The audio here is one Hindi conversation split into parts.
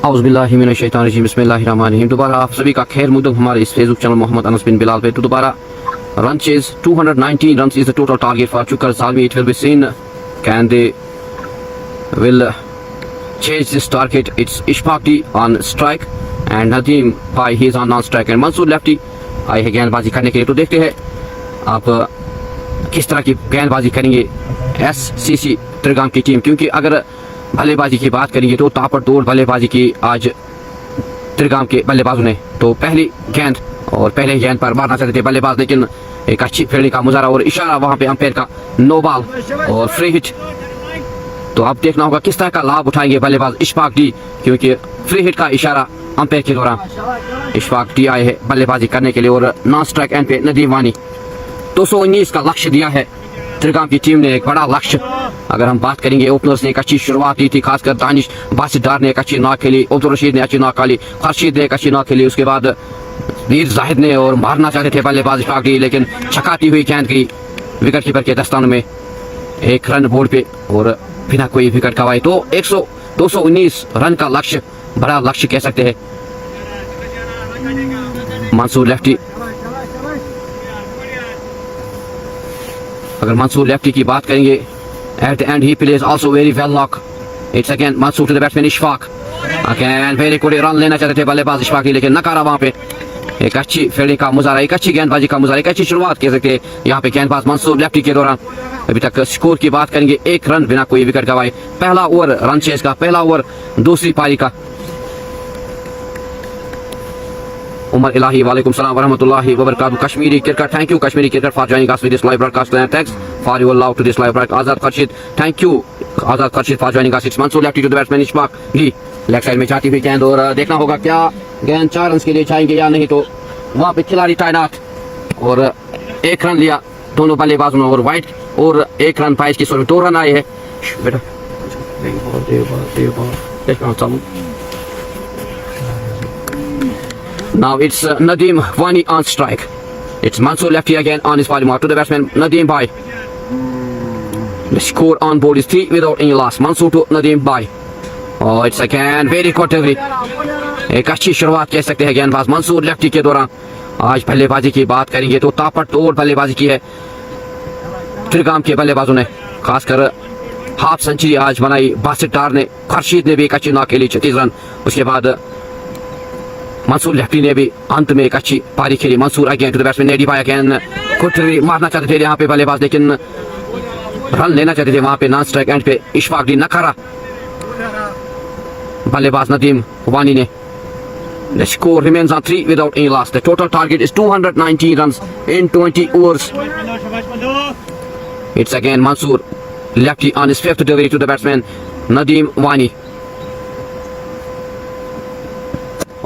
औज़ुबिल्लाहि मिनश्शैतानिर्रजीम बिस्मिल्लाहिर्रहमानिर्रहीम। दोबारा आप सभी का खैर मकदम हमारे इस फेसबुक चैनल मोहम्मद अनस बिन बिलाल पे। तो दोबारा run chase 219 runs is the total target for Chukar Zalmi. It will be seen can they will chase this target. It's Ishfaq on strike and Nadeem Bhai he is on non-strike and Mansoor Lefty आए है गेंदबाजी करने के लिए। तो देखते हैं आप किस तरह की गेंदबाजी करेंगे SCC त्रिगाम की टीम, क्योंकि अगर बल्लेबाजी की बात करेंगे तो ताबड़तोड़ बल्लेबाजी की आज त्रिगाम के बल्लेबाजों ने। तो पहली गेंद और पहले गेंद पर मारना चाहते थे बल्लेबाज, लेकिन एक अच्छी फील्डिंग का मुजाहरा और इशारा वहां पे अंपायर का, नो बॉल और फ्री हिट। तो अब देखना होगा किस तरह का लाभ उठाएंगे बल्लेबाज इशफाक डी, क्योंकि फ्री हिट का इशारा अंपायर के दौरान इशफाक डी आए हैं बल्लेबाजी करने के लिए और नॉन स्ट्राइक एंड पे नदीम वानी। 219 का लक्ष्य दिया है त्रिगाम की टीम ने, एक बड़ा लक्ष्य। अगर हम बात करेंगे ओपनर्स ने एक अच्छी शुरुआत की थी, खासकर दानिश बासिदार ने एक अच्छी नॉक खेली, अब्दुल रशीद ने अच्छी नॉक खेली, खर्शीद ने एक अच्छी नॉक खेली, उसके बाद वीर जाहिद ने और मारना चाहते थे बल्लेबाज इशफाक डी, लेकिन छकाती हुई गेंद गई विकेट कीपर के दस्तानों में एक रन बोर्ड पे और बिना कोई विकेट गंवाए। तो 219 रन का लक्ष्य, बड़ा लक्ष्य कह सकते हैं। मंसूर लेफ्टी, अगर मंसूर लेफ्टी की बात करेंगे at the end he plays also very well lock. It's again Mansoor to the batsman Ishfaq, again very good run लेना चाहते थे बल्लेबाज इशफाक, लेकिन नकारा वहां पे। एक अच्छी फील्डिंग का मुजाहरा, एक अच्छी गेंदबाजी का मुजाहरा, एक अच्छी शुरुआत कह सकते हैं यहाँ पे गेंदबाज मंसूर लेफ्टी के दौरान। अभी तक स्कोर की बात करेंगे 1 रन बिना कोई विकेट गंवाए। पहला ओवर रन चेज का, पहला ओवर दूसरी पारी का। उमर इलाही वालेकुम सलाम वरहमतुल्लाहि वबरकातुहू। Kashmiri cricket, thank you Kashmiri cricket for joining us with this live broadcast and thanks for your love to this live broadcast. Azad Khursheed, thank you Azad Khursheed for joining us. It's Mansoor lefty to the batsman Ishfaq D, leg side में जाती हुई गेंद और देखना होगा क्या गेंद 4 रन के लिए जाएंगे या नहीं। तो वहां पे खिलाड़ी तैनात और 1 रन लिया दोनों बल्लेबाजों ने और वाइट और 1 रन 22 की 2 रन आए हैं बेटा। Now it's Nadeem Wani on strike. It's Mansoor Lefty again on his bowling mark to the batsman Nadeem Bhai. The score on board is 3 without any loss. Mansoor to Nadeem Bhai. Oh, it's again very good delivery. एक अच्छी शुरुआत कह सकते हैं गेंदबाज मंसूर लेफ्टी के दौरान। आज बल्लेबाजी की बात करेंगे तो ताबड़तोड़ बल्लेबाजी की है त्रिगाम के बल्लेबाजों ने, खासकर हाफ सेंचुरी आज बनाई बासित डार ने, खर्शीद ने भी एक अच्छी नॉक खेली 36 रन। उसके बाद मंसूर लेफ्टी ने भी अंत में एक अच्छी पारी खेली। Mansoor again to the batsman Nedi भाई, अगेन गुड मारना चाहते थे यहाँ पे बल्लेबाज, लेकिन रन लेना चाहते थे वहां पे नॉन स्ट्राइक एंड पे इशफाक डी, नकारा बल्लेबाज नदीम वानी ने। The score remains on 3 without any loss. The total target is 219 runs in 20 overs. It's again Mansoor Lefty on his 5th delivery to the batsman Nadeem Wani.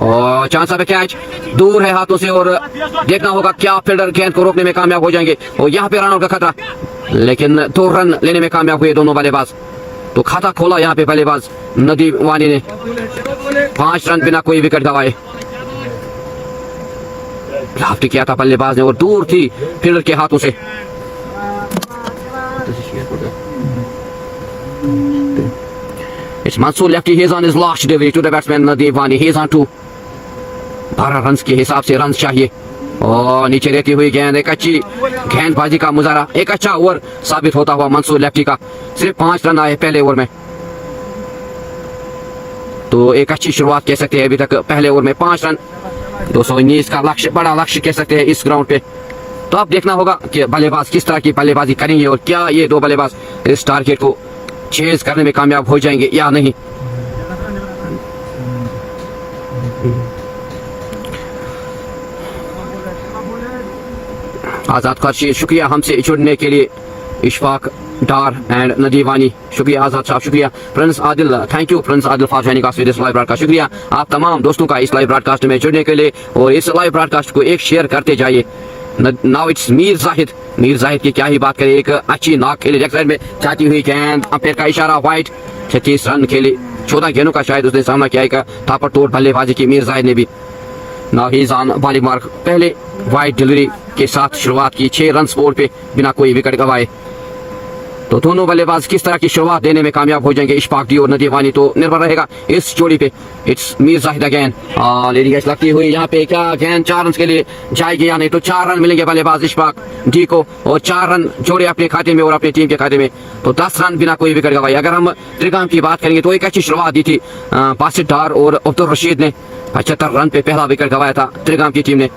और चांस ऑफ कैच दूर है हाथों से और देखना होगा क्या फील्डर गेंद को रोकने में कामयाब हो जाएंगे। और यहाँ पे रन आउट का खतरा, लेकिन 2 रन लेने में कामयाब हुए दोनों बल्लेबाज। तो खाता खोला यहाँ पे बल्लेबाज नदीम वानी ने, 5 रन बिना कोई विकेट गंवाए। ड्राफ्ट किया था बल्लेबाज ने और दूर थी फील्डर के हाथों से। It's Mansoor Lefty, he is on his last delivery to the batsman Nadeem Wani. He is on 2. 12 run के हिसाब से रन चाहिए और नीचे रहती हुई गेंद, एक अच्छी गेंदबाजी का मुजाहरा, एक अच्छा ओवर साबित होता हुआ मंसूर लेफ्टी का। सिर्फ 5 रन आए पहले ओवर में, तो एक अच्छी शुरुआत कह सकते हैं अभी तक पहले ओवर में 5 रन। 219 का लक्ष्य, बड़ा लक्ष्य कह सकते हैं इस ग्राउंड पे। तो अब देखना होगा कि बल्लेबाज किस तरह की बल्लेबाजी करेंगे और क्या ये 2 बल्लेबाज इस टारगेट को चेज करने में कामयाब हो जाएंगे या नहीं। आजाद खर्शीद, शुक्रिया हमसे जुड़ने के लिए। इशफाक डार एंड नदीम वानी, शुक्रिया आजाद साहब, शुक्रिया। Prince Adil, thank you Prince Adil for joining us with this live broadcast. शुक्रिया आप तमाम दोस्तों का इस लाइव ब्रॉडकास्ट में जुड़ने के लिए और इस लाइव ब्रॉडकास्ट को एक शेयर करते जाइए। नाउ इट्स मीर जाहिद, मीर जाहिद की क्या ही बात करें, एक अच्छी नॉक खेली लेग साइड में जाती हुई गेंद, अंपायर का इशारा वाइट। 36 रन खेली, 14 गेंदों का शायद उसने सामना किया। ताबड़तोड़ बल्लेबाजी की मीर जाहिद ने भी। Now he is on bowling mark, पहले वाइट डिलीवरी के साथ शुरुआत की, 6 रन बोर्ड पे बिना कोई विकेट गंवाए। तो दोनों बल्लेबाज किस तरह की शुरुआत देने में कामयाब हो जाएंगे इशफाक डी और नदीम वानी, तो निर्भर रहेगा इस जोड़ी पे। It's Mir Zahid again, lady gas लगती हुई यहाँ पे, क्या गेंद 4 रन के लिए जाएगी या नहीं, तो 4 रन मिलेंगे बल्लेबाज इशफाक डी को और 4 रन जोड़े अपने खाते में और अपनी टीम के खाते में, तो 10 रन बिना कोई विकेट गवाई। अगर हम त्रिगाम की बात करेंगे तो एक अच्छी शुरुआत दी थी बासित डार और अब्दुल रशीद ने, 75 रन पे पहला विकेट गवाया था त्रिगाम की टीम ने।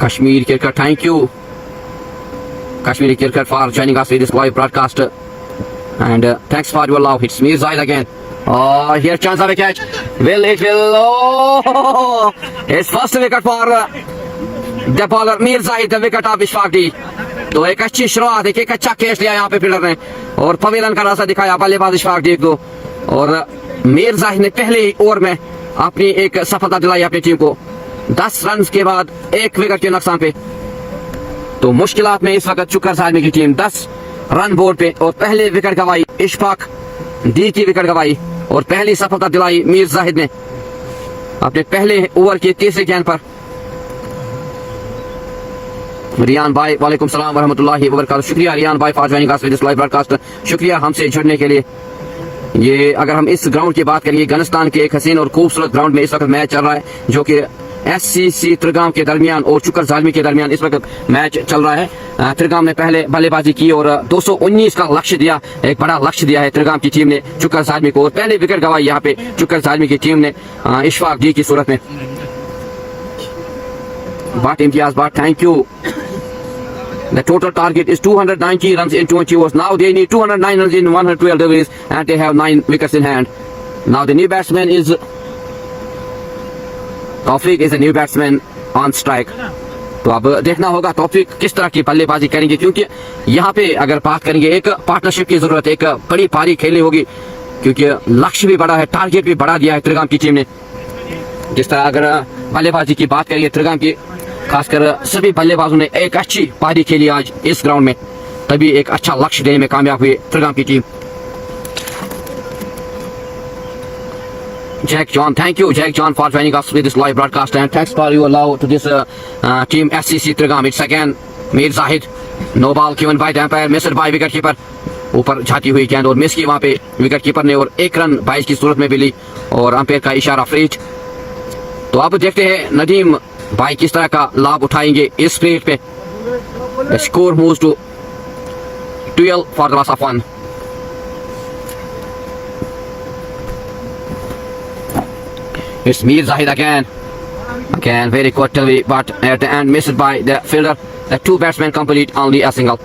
Kashmir cricket, thank you Kashmiri Cricket for joining us with this live broadcast, and thanks for your love. It's Mir Zahid again. Here chance of a catch. Will it will? Oh, it's first wicket for the bowler Mir Zahid, the wicket of Ishfaq D. तो एक अच्छी शुरुआत, एक अच्छा कैच लिया यहाँ पे फील्डर ने और पवेलन का रास्ता दिखाया बल्लेबाज इशफाक डी को, और मीर जाहिद ने पहले ही ओवर में अपनी एक सफलता दिलाई अपनी टीम को 10 रन के बाद 1 विकेट के नुकसान पे। तो मुश्किलात में इस वक्त चुकर सालमी की टीम 10 रन बोर्ड पे और पहले विकेट गवाई इशफाक डी की विकेट गवाई और पहली सफलता दिलाई मीर जाहिद ने अपने पहले ओवर के तीसरे गेंद पर। रियान भाई वालेकुम सलाम वरहमतुल्लाहि वबरकातुहू, शुक्रिया रियान भाई for joining us with this live broadcast, शुक्रिया हमसे जुड़ने के लिए। ये अगर हम इस ग्राउंड की बात करें, गनस्तान के एक हसीन और खूबसूरत ग्राउंड में इस वक्त मैच चल रहा है जो कि SCC त्रिगाम के दरमियान और चुकर जालमी के दरमियान इस वक्त मैच चल रहा है। त्रिगाम ने पहले बल्लेबाजी की और 219 का लक्ष्य दिया, एक बड़ा लक्ष्य दिया है त्रिगाम की टीम ने चुकर जालमी को, और पहले विकेट गवाई यहाँ पे चुकर जालमी की टीम ने इशफाक डी की सूरत में। बाट इम्तियाज बाट, thank you. The total target is 290 runs in 20 overs. Now they need 209 runs in 112 deliveries and they have 9 wickets in hand. Now the new batsman is Taufiq, is a new batsman on strike. तो अब देखना होगा तौफीक किस तरह की बल्लेबाजी करेंगे, क्योंकि यहाँ पे अगर बात करेंगे एक पार्टनरशिप की जरूरत है, एक बड़ी पारी खेलनी होगी क्योंकि लक्ष्य भी बड़ा है, टारगेट भी बढ़ा दिया है त्रिगाम की टीम ने। जिस तरह अगर बल्लेबाजी की बात करेंगे त्रिगाम की, खासकर सभी बल्लेबाजों ने एक अच्छी पारी खेली आज इस ग्राउंड में, तभी एक अच्छा लक्ष्य देने में कामयाब हुई त्रिगाम की team. Jack John, thank you Jack John for joining us with this live broadcast, and thanks for your love to this team SCC Trigam. It's again Mir Zahid, no ball given by the umpire, missed by wicket keeper, ऊपर जाती हुई गेंद और मिस की वहां पे विकेट कीपर ने, और 1 रन 22 की सूरत में भी ली और अंपायर का इशारा फ्रीज। तो अब देखते हैं नदीम भाई किस तरह का लाभ उठाएंगे इस स्प्रिट पे। The score moves to 12 for the loss of 1. It's Mir Zahid again very quickly, but at the end missed by the fielder. The 2 batsmen complete only a single.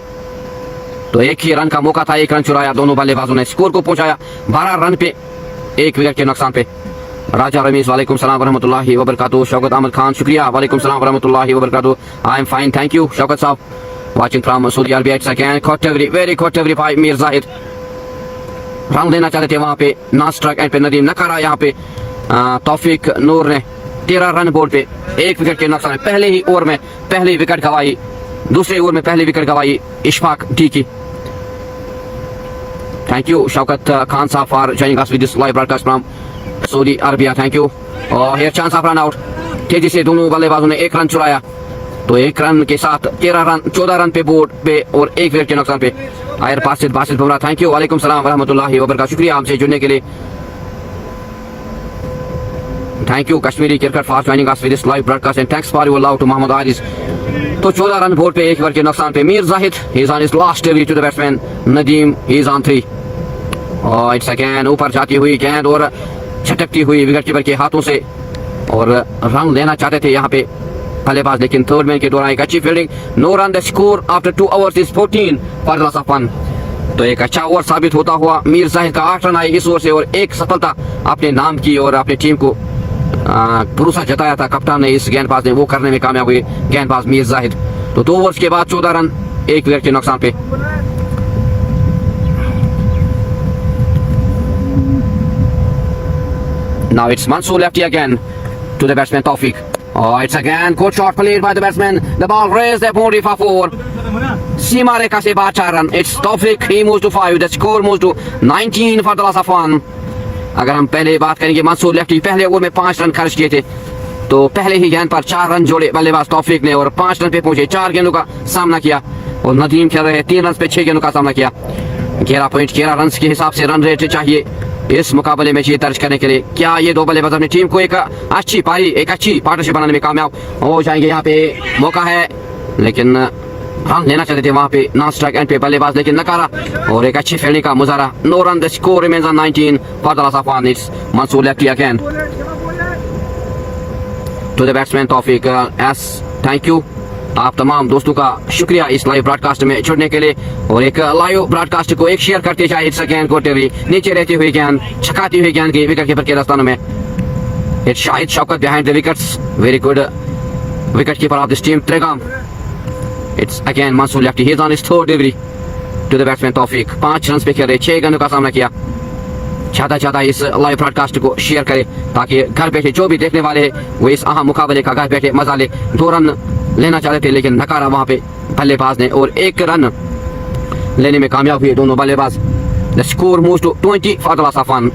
तो एक ही रन का मौका था, 1 रन चुराया दोनों बल्लेबाजों ने, स्कोर को पहुंचाया 12 रन पे 1 विकेट के नुकसान पे। राजा रमीज वालेकुम सलाम वरहमतुल्लाहि वबरकातुहू, शौकत अहमद खान शुक्रिया वालेकुम सलाम वरहमतुल्लाहि वबरकातुहू, I am fine thank you Shaukat साहब, watching from Saudi Arabia. It's again quarterly, very quarterly by Mir Zahid, run लेना चाहते थे वहां पे, नॉन स्ट्राइक एंड पे नदीम न करा, यहाँ पे तौफीक नूर ने 13 रन बोर्ड पे 1 विकेट के नुकसान, पहले ही ओवर में पहली विकेट गवाई, दूसरे ओवर में पहली विकेट गवाई इशफाक डी की। थैंक यू शौकत खान साहब for joining us with this live broadcast from Saudi Arabia, thank you. और here chance of run out, तेजी से दोनों बल्लेबाजों ने 1 रन चुराया, तो 1 रन के साथ 14 रन पे बोर्ड पे और 1 विकेट के नुकसान पे। आयर बासित बुमराह, थैंक यू वालेकुम सलाम वरहमतुल्लाहि वबरकातुहू, शुक्रिया हमसे जुड़ने के लिए। Thank you Kashmiri cricket for joining us with this live broadcast, and thanks for your love to Mohammad Aris. तो 14 रन बोर्ड पे 1 विकेट के नुकसान पे Mir Zahid, he is on his last delivery to the batsman Nadeem, he is on 3। और इट्स अगेन ऊपर जाती हुई गेंद और छटकती हुई विकेट कीपर के हाथों से, और रन लेना चाहते थे यहाँ पे बल्लेबाज, लेकिन थर्ड मैन के दौरान एक अच्छी fielding. No run, the score after 2 overs is 14 for the loss of 1। तो एक अच्छा ओवर साबित होता हुआ मीर जाहिद का 8 रन आए इस ओवर से, और एक सफलता अपने नाम की और अपनी टीम को भरोसा जताया था कप्तान ने इस गेंदबाज ने, वो करने में कामयाब हुए गेंदबाज मीर जाहिद। तो 2 ओवर्स के बाद 14 रन 1 विकेट के नुकसान पे। Now it's Mansoor lefty again to the batsman Tawfiq. Oh, it's again good shot played by the batsman. The ball raised the boundary for 4. सीमा रेखा से बाहर 4 run. It's Tawfiq, he moves to 5. The score moves to 19 for the loss of 1. अगर हम पहले बात करेंगे मंसूर लेफ्टी, पहले ओवर में 5 रन खर्च किए थे, तो पहले ही गेंद पर 4 रन जोड़े बल्लेबाज तौफीक ने और 5 रन पे पहुंचे, 4 गेंदों का सामना किया। और नदीम खेल रहे हैं 3 रन पे 6 गेंदों का सामना किया। 11 रन के हिसाब से रन रेट चाहिए इस मुकाबले में ये दर्ज करने के लिए। क्या ये दो बल्लेबाज अपनी टीम को एक अच्छी पार्टनरशिप बनाने में कामयाब हो जाएंगे? यहाँ पे मौका है, लेकिन रन लेना चाहते थे वहां पे नॉन स्ट्राइक एंड पे बल्लेबाज, लेकिन नकारा और एक अच्छी फील्डिंग का मुजाहरा। No run, the score remains on 19 for the loss of 1। It's Mansoor lefty again to the batsman Taufiq S. Thank you आप तमाम दोस्तों का शुक्रिया इस लाइव ब्रॉडकास्ट में जुड़ने के लिए, और एक लाइव ब्रॉडकास्ट को एक शेयर करते जाए। इट्स गेंद को नीचे रहती हुई गेंद, छकाती हुई गेंद की विकेट कीपर के रास्तानों में। It's Shahid Shaukat behind the wickets, very good wicket keeper of this team Trigam. It's again Mansoor lefty. He's on his third delivery to the batsman Tawfiq. 5 run पे खेल रहे, 6 गेंदों का सामना किया। चाहता इस लाइव ब्रॉडकास्ट को शेयर करे ताकि घर बैठे जो भी देखने वाले हैं वो इस अहम मुकाबले का घर बैठे मजा ले। 2 रन लेना चाहते थे, लेकिन नकारा वहां पे बल्लेबाज ने, और 1 रन लेने में कामयाब हुए दोनों बल्लेबाज। The score moves to 20 for the loss of 1।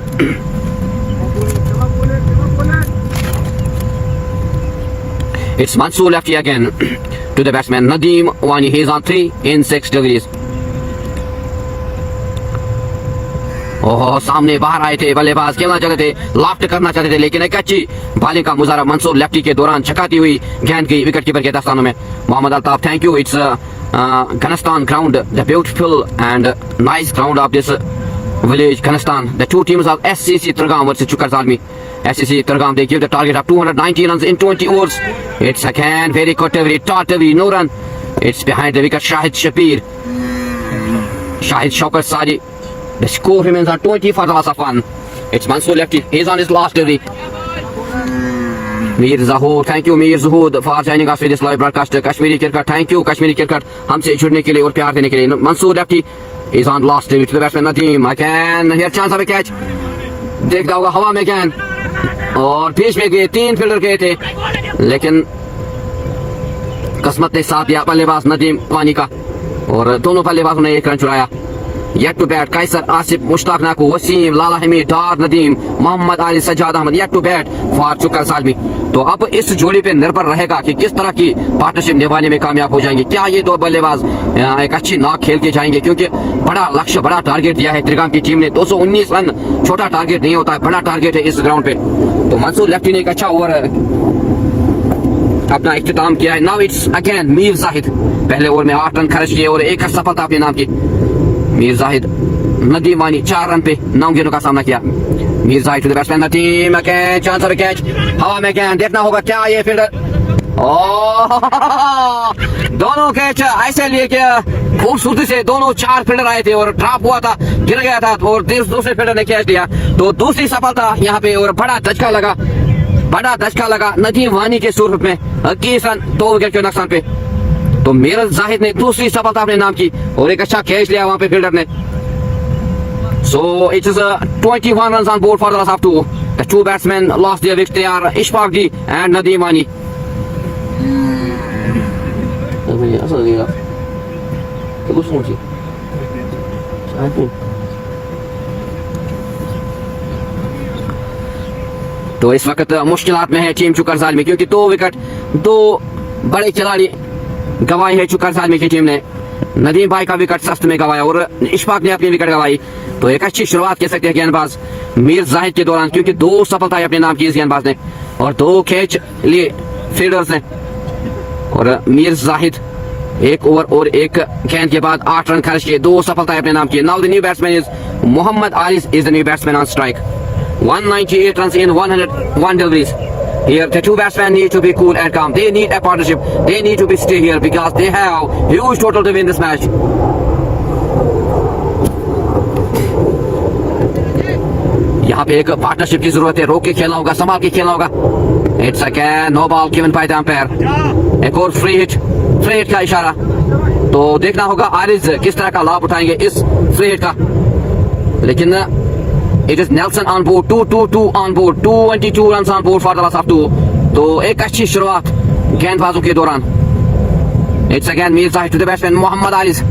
It's Mansoor lefty again to the batsman Nadeem Wani. He's on 3 in 6 deliveries. ओह, सामने बाहर आए थे बल्लेबाज, खेलना चाहते थे, लॉफ्ट करना चाहते थे, लेकिन एक अच्छी बॉलिंग का मुजाहरा मंसूर लेफ्टी के दौरान छकाती हुई गेंद की विकेट कीपर के दस्तानों में। Mohammad Altaf, thank you. It's Ghanistan ground, the beautiful and nice ground of this village Ghanistan. The two teams of SCC Trigam versus Chukar Zalmi. SCC Trigam, they give the target of 290 runs in 20 overs. It's again very good delivery, top delivery, no run. It's behind the wicket Shahid Shaukat Sadi. The score remains on 20 for the loss of 1. It's Mansoor lefty, he's on his last delivery. Mir Zahoor, thank you Mir Zahoor for joining us with this live broadcast. Kashmiri Cricket, thank you Kashmiri Cricket हमसे जुड़ने के लिए और प्यार देने के लिए। Mansoor lefty is on last delivery to the batsman Nadeem. Again here chance of a catch. देखता होगा हवा में गेंद, और बीच में गए, 3 फील्डर गए थे, लेकिन किस्मत ने साथ दिया बल्लेबाज नदीम वानी का, और दोनों बल्लेबाजों ने 1 रन चुराया। Yet to bat Kaisar Asif, Mushtaq Naku, Wasim, Lala Hamid, Dar Nadeem, Mohammad Ali, Sajjad Ahmed, yet to bat for Chukar Zalmi. तो अब इस जोड़ी पे निर्भर रहेगा कि किस तरह की पार्टनरशिप निभाने में कामयाब हो जाएंगे। क्या ये 2 बल्लेबाज एक अच्छी नॉक खेल के जाएंगे, क्योंकि बड़ा लक्ष्य, बड़ा टारगेट दिया है त्रिगाम की टीम ने। 219 रन छोटा टारगेट नहीं होता है, बड़ा टारगेट है इस ग्राउंड पे। तो मंसूर लेफ्टी ने एक अच्छा ओवर अपना इख्तिताम किया है। Now it's again Mir Zahid, पहले ओवर में 8 रन खर्च किए और एक सफलता अपने नाम की। मीर जाहिद, नदीम वानी 4 रन पे 9 गेंदों का सामना किया। Mir Zahid to the batsman Nadeem, again chance of catch, हवा में गेंद, देखना होगा क्या ये फील्डर। दोनों कैच ऐसे लिए कि खूबसूरती से दोनों 4 फील्डर आए थे और ड्रॉप हुआ था, गिर गया था, और दूसरे फील्डर ने कैच लिया। तो दूसरी सफलता यहाँ पे, और बड़ा धचका लगा नदीम वानी के सूरत में। 21 रन 2 विकेट के नुकसान पे। तो मीर जाहिद ने दूसरी सफलता अपने नाम की, और एक अच्छा कैच लिया वहां पे फील्डर ने। So it is 21 runs on board for the loss of 2. The 2 batsmen lost their wickets. They are Ishfaq Ji and Nadeem Wani. तो इस वक्त मुश्किलात में है टीम चुकर ज़ालमी, क्योंकि 2 विकेट 2 बड़े खिलाड़ी गंवाई है चुकर ज़ालमी की टीम ने। नदीम भाई का विकेट सख्त में गंवाया और इशफाक ने अपनी विकेट गंवाई। तो एक अच्छी शुरुआत कह सकते हैं गेंदबाज मीर जाहिद के दौरान, क्योंकि 2 सफलताएं अपने नाम की इस गेंदबाज ने, और 2 कैच लिए फील्डर्स ने। और मीर जाहिद 1 ओवर और 1 गेंद के बाद 8 रन खर्च किए, 2 सफलताएं अपने नाम की। Now the new batsman is Mohammad Aris is the new batsman on strike. 198 runs in 101 deliveries. Here the 2 batsmen need to be cool and calm. They need a partnership. They need to be stay here because they have huge total to win this match. यहाँ पे एक पार्टनरशिप की जरूरत है, रोक के खेलना होगा, संभाल के खेलना होगा। It's again no ball given by the umpire. एक और फ्री हिट का इशारा। तो देखना होगा आरिज किस तरह का लाभ उठाएंगे इस फ्री हिट का। लेकिन it is Nelson on board, 2-2-2 on board, 222 runs on board for the loss of 2. तो एक अच्छी शुरुआत गेंदबाजों के दौरान। It's again Mir Zahid to the batsman Mohammad Aris.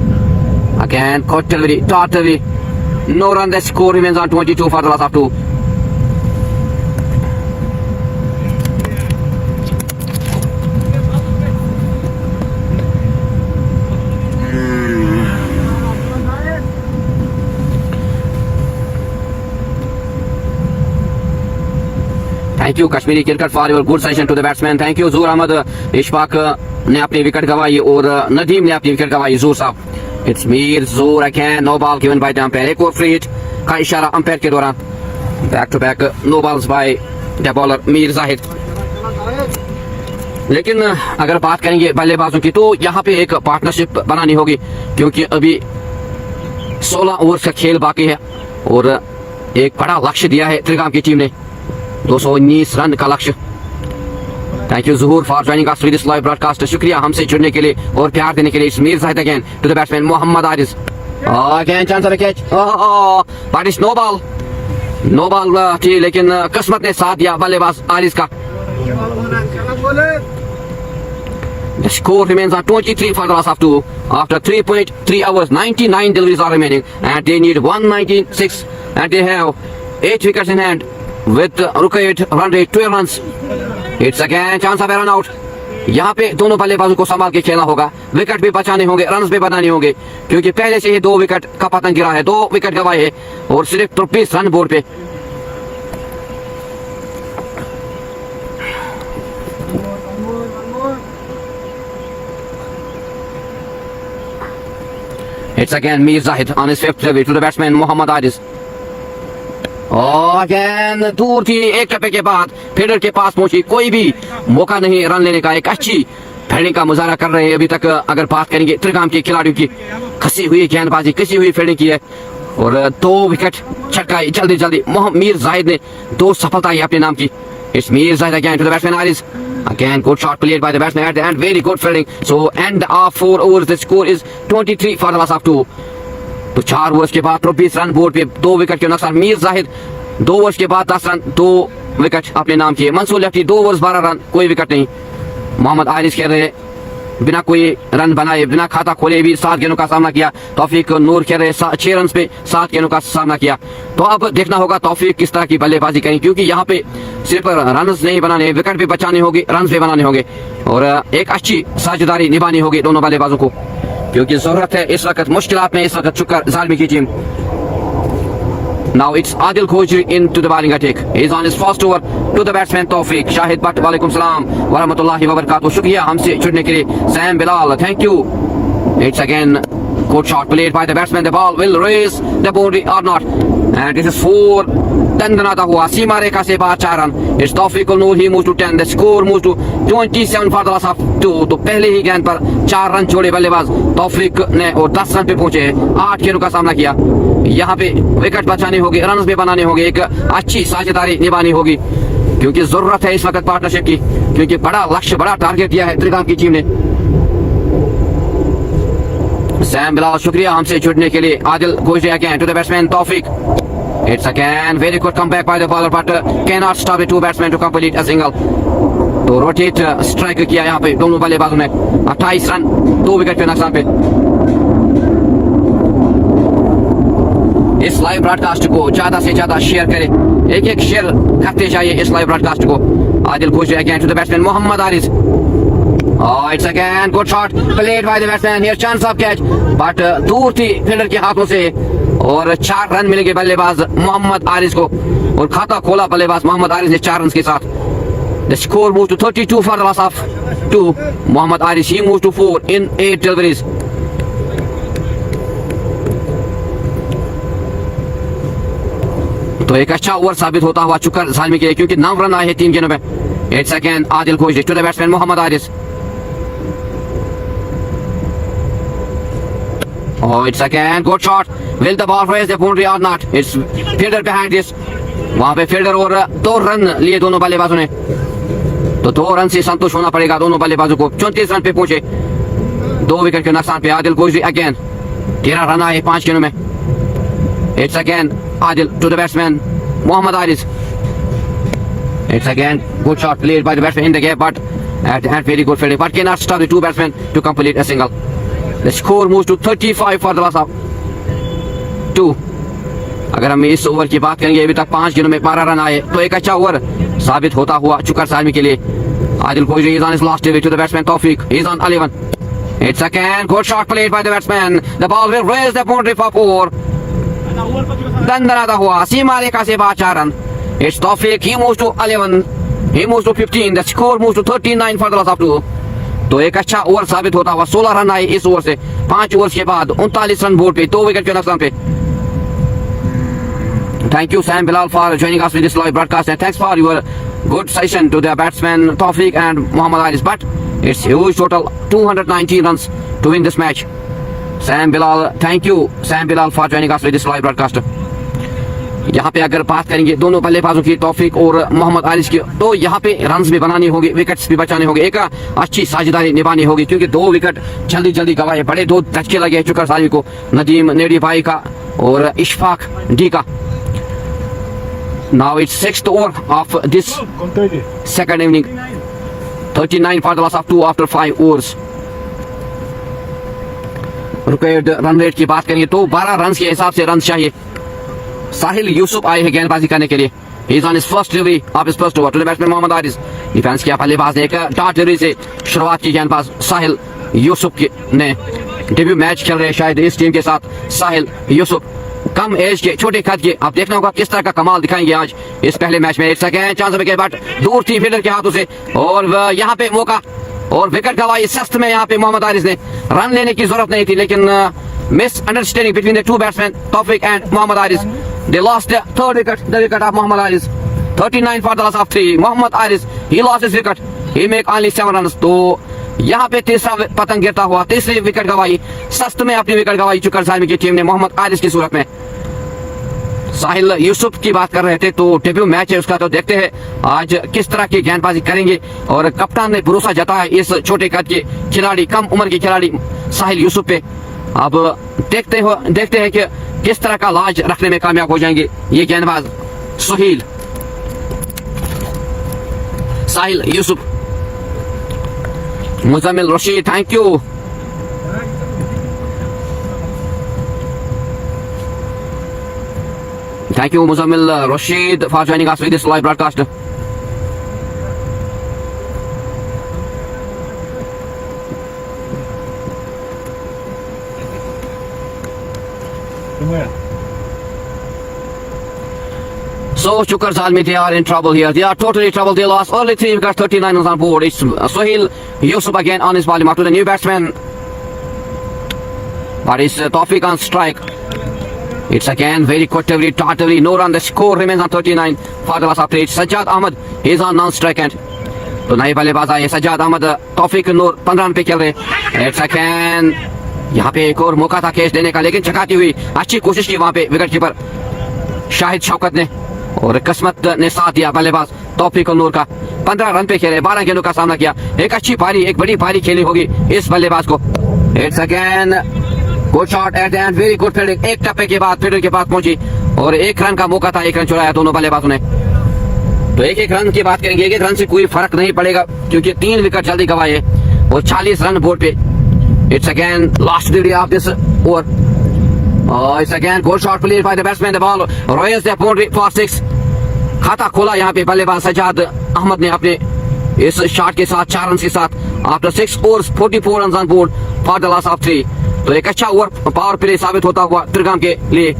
Again caught delivery, top delivery. No run, the score remains on 22 for the loss of 2. Thank you Kashmiri cricket for your good suggestion to the batsman. Thank you Zoor Ahmad. Ishfaq ने अपनी विकेट गंवाई और नदीम ने अपनी विकेट गंवाई। जूर साहब it's Mir Zoor again, no ball given by the umpire. एक और फ्री हिट का इशारा अंपायर के दौरान। Back to back no balls by the bowler Mir Zahid. लेकिन अगर बात करेंगे बल्लेबाजों की तो यहाँ पे एक पार्टनरशिप बनानी होगी क्योंकि अभी 16 ओवर का खेल बाकी है और एक बड़ा लक्ष्य दिया है त्रिगाम की टीम ने, 219 रन का लक्ष्य। Thank you Zahoor for joining us this live broadcast. शुक्रिया हमसे जुड़ने के लिए और प्यार देने के लिए। Mir Zahid again to the batsman Mohammad Ariz. Again chance for a catch, but it's no ball. No ball थी लेकिन किस्मत ने साथ दिया बल्लेबाज आरिज का। The score remains on 23 for the loss of 2 after 3.3 hours. 99 deliveries are remaining and they need 196 and they have 8 wickets in hand with required run rate 12 runs. It's again chance of a run out. यहाँ पे दोनों बल्लेबाजों को संभाल के खेलना होगा, विकेट भी बचाने होंगे, रन्स भी बनाने होंगे क्योंकि पहले से ही 2 विकेट का पतंग गिरा है, 2 विकेट गंवाए है और सिर्फ 23 रन बोर्ड पे। It's again Mir Zahid on his 5th delivery to the batsman Mohammad Aris. Again दूर थी, एक टप्पे के बाद फील्डर के पास पहुंची, कोई भी मौका नहीं रन लेने का। एक अच्छी फील्डिंग का मुजाहरा कर रहे हैं अभी तक। अगर बात करेंगे त्रिगाम के खिलाड़ियों की, कसी हुई गेंदबाजी, कसी हुई फील्डिंग की है और 2 विकेट छटकाई जल्दी जल्दी। मीर जाहिद ने 2 सफलताएं अपने नाम की। It's Mir Zahid again to the batsman Aris. Again good shot played by the batsman at the end, very good fielding. So end of 4 overs, the score is 23 for the loss of 2. तो 4 ओवर्स के बाद 24 रन बोर्ड पे, 2 विकेट के नुकसान। मीर जाहिद 2 ओवर्स के बाद 10 रन, 2 विकेट अपने नाम किए। मंसूर लेफ्टी 2 ओवर्स 12 रन, कोई विकेट नहीं। मोहम्मद आरिस खेल रहे बिना कोई रन बनाए, बिना खाता खोले भी 7 गेंदों का सामना किया। तौफीक नूर खेल रहे 6 रन पे 7 गेंदों का सामना किया। तो अब देखना होगा तौफीक किस तरह की बल्लेबाजी करें क्योंकि यहाँ पे सिर्फ रन नहीं बनाने, विकेट भी बचाने होंगे, रन भी बनाने होंगे और एक अच्छी साझेदारी निभानी होगी दोनों बल्लेबाजों को क्योंकि जरूरत है इस वक्त, मुश्किलात में इस वक्त चुकर ज़ालिमी की team. Now it's Adil Khojri into the bowling attack. He's on his first over to the batsman Tawfiq Shahid Bhatt. Walaikum salam wa rahmatullahi wa barakatuh. शुक्रिया हमसे जुड़ने के लिए Sam Bilal. Thank you. It's again good shot played by the batsman. The ball will raise the boundary or not. And this is 4. दंदनाता हुआ सीमा रेखा से बाहर 4 run. It's Tawfiq Noor. He moves to 10. The score moves to 27 for the loss of 2. तो पहले ही गेंद पर 4 रन छोड़े बल्लेबाज तौफीक ने और 10 रन पे पहुंचे, 8 गेंदों का सामना किया। यहाँ पे विकेट बचाने होंगे, रन भी बनाने होंगे, एक अच्छी साझेदारी निभानी होगी क्योंकि जरूरत है इस वक्त पार्टनरशिप की क्योंकि बड़ा लक्ष्य, बड़ा टारगेट दिया है त्रिगाम की टीम ने। सैम बिलाल शुक्रिया हमसे जुड़ने के लिए। Adil Khojri again to the batsman Taufiq. It's again very good comeback by the bowler but cannot stop the 2 batsmen to complete a single. तो रोटेट स्ट्राइक किया यहाँ पे दोनों बल्लेबाजों ने। 28 रन, 2 विकेट के नुकसान पे। इस लाइव ब्रॉडकास्ट को ज्यादा से ज्यादा शेयर करें, एक शेयर करते जाइए इस लाइव ब्रॉडकास्ट को। Adil Khojri again to the batsman Mohammad Ariz. Oh, it's again good shot played by the batsman. Here chance of catch, but दूर थी फील्डर के हाथों से और 4 रन मिलेंगे बल्लेबाज मोहम्मद आरिज को और खाता खोला बल्लेबाज मोहम्मद आरिज ने 4 रन के साथ। The score moves to 32 for the loss of 2. Mohammad Aris, he moves to 4 in 8 deliveries. तो एक अच्छा ओवर साबित होता हुआ चुकर ज़ालिमी के लिए क्योंकि 9 रन आए हैं 3 गेंदों में। It's again Adil Khojri to the batsman Mohammad Aris. Oh, it's again good shot. Will the ball raise the boundary or not? It's fielder behind this. वहां पे फील्डर और 2 रन लिए दोनों बल्लेबाजों ने, तो 2 रन से संतुष्ट होना पड़ेगा दोनों बल्लेबाजों को। 34 रन पे पहुंचे, 2 विकेट के नुकसान पे। आदिल खोजरी अगेन 13 रन आए 5 गेंदों में। It's again Adil to the batsman Mohammad Aris. It's again good shot played by the batsman in the gap, but at the end very good fielding, but cannot stop the 2 batsmen to complete a single. The score moves to 35 for the loss of 2. अगर हम इस ओवर की बात करेंगे, अभी तक 5 गेंदों में 12 रन आए, तो एक अच्छा ओवर साबित होता हुआ चुकर ज़ालिमी के लिए। Adil खोजरी is on his last delivery to the batsman Tawfiq. He's on 11. It's again good shot played by the batsman. The ball will raise the boundary for 4. दंदनाता हुआ सीमा रेखा से बाहर 4 run. It's Tawfiq, he moves to 11. He moves to 15. The score moves to 39 for the loss of 2. तो एक अच्छा ओवर साबित होता हुआ 16 रन आए इस ओवर से। 5 ओवर के बाद 39 रन बोर्ड पे, 2 विकेट के नुकसान पे। Thank you Sam Bilal for joining us with this live broadcast and thanks for your good session to the batsmen Tawfiq and Mohammad Aris. But it's huge total 219 runs to win this match. Sam Bilal, thank you Sam Bilal for joining us with this live broadcast. यहाँ पे अगर बात करेंगे दोनों बल्लेबाजों की, तौफीक और मोहम्मद आरिस की, तो यहाँ पे रन्स भी बनाने होंगे, विकेट्स भी बचाने होंगे, एक अच्छी साझेदारी निभानी होगी क्योंकि 2 विकेट जल्दी जल्दी गवाए, बड़े 2 धक्के लगे चुकर सारी को, नदीम नेडी भाई का और इशफाक डी का। Now it's 6th over of this second inning. 39 for the loss of 2 after 5 overs. Required run rate की बात करेंगे तो 12 रन के हिसाब से रन चाहिए। साहिल यूसुफ आए हैं गेंदबाजी करने के लिए। He is on his first delivery of his first over. To the batsman Mohammad Aris. Defence किया बल्लेबाज ने एक डॉट डिलीवरी से शुरुआत की, गेंदबाज साहिल यूसुफ ने डेब्यू मैच खेल रहे शायद इस टीम के साथ। साहिल यूसुफ कम एज के, छोटे कद के, अब देखना होगा किस तरह का कमाल दिखाएंगे आज इस पहले मैच में। 1 सेकंड चांस के बाद दूर थी फील्डर के हाथों से और यहाँ पे मौका और विकेट गवाई सख्त में। यहाँ पे मोहम्मद आरिस ने रन लेने की जरूरत नहीं थी लेकिन misunderstanding between the 2 batsman Taufiq and Mohammad Aris. They lost the third wicket, the wicket of Mohammad Aris. 39 for the loss of 3. Mohammad Aris, he lost his wicket. He make only 7 runs. तो यहाँ पे तीसरा पतंग गिरता हुआ, तीसरी विकेट गवाई, सख्त में अपनी विकेट गवाई चुकर सालमी की टीम ने मोहम्मद आरिस की सूरत में। साहिल यूसुफ की बात कर रहे थे तो डेब्यू मैच है उसका, तो देखते हैं आज किस तरह की गेंदबाजी करेंगे और कप्तान ने भरोसा जताया इस छोटे कद के खिलाड़ी, कम उम्र के खिलाड़ी साहिल यूसुफ पे। अब देखते हैं कि किस तरह का लाज रखने में कामयाब हो जाएंगे ये गेंदबाज Sahil Yusuf. Muzammil Rashid, thank you. Thank you Muzammil Rashid for joining us with this live broadcast. So Chukar Zalmi, they are in trouble here. They are totally in trouble. They lost only 3 wickets, 39 runs on board. It's Sohail Yusuf again on his bowling mark to the new batsman. But it's Tawfiq on strike. It's again very quick delivery, taut delivery, no run. The score remains on 39 for the loss of 3. Sajjad Ahmed, he is on non-strike end. तो नए बल्लेबाज आए सज्जाद अहमद, तौफीक नूर 15 रन पे खेल रहे। एक सेकेंड, यहाँ पे एक और मौका था कैच देने का लेकिन चकाती हुई अच्छी कोशिश की वहां पे विकेट कीपर शाहिद शौकत ने और किस्मत ने साथ दिया बल्लेबाज तौफीक नूर का। 15 रन पे खेले, 12 गेंदों का सामना किया। एक अच्छी पारी, एक बड़ी पारी खेली होगी इस बल्लेबाज को। एक second, good shot at the and, very good fielding. एक टप्पे के बाद फील्डर के पास पहुंची और 1 रन का मौका था, 1 रन चुराया दोनों बल्लेबाजों ने। तो 1-1 रन की बात करेंगे, 1-1 रन से कोई फर्क नहीं पड़ेगा क्योंकि 3 विकेट जल्दी गवाए और 40 रन बोर्ड पे। It's again last delivery of this over. It's again good shot played by the batsman, the ball Royals the boundary for 6। खाता खोला यहाँ पे बल्लेबाज सज्जाद अहमद ने अपने इस शॉट के साथ, 4 रन के साथ। After 6 overs 44 run on board for the loss of 3। तो एक अच्छा ओवर पावर प्ले साबित होता हुआ त्रिगाम के लिए।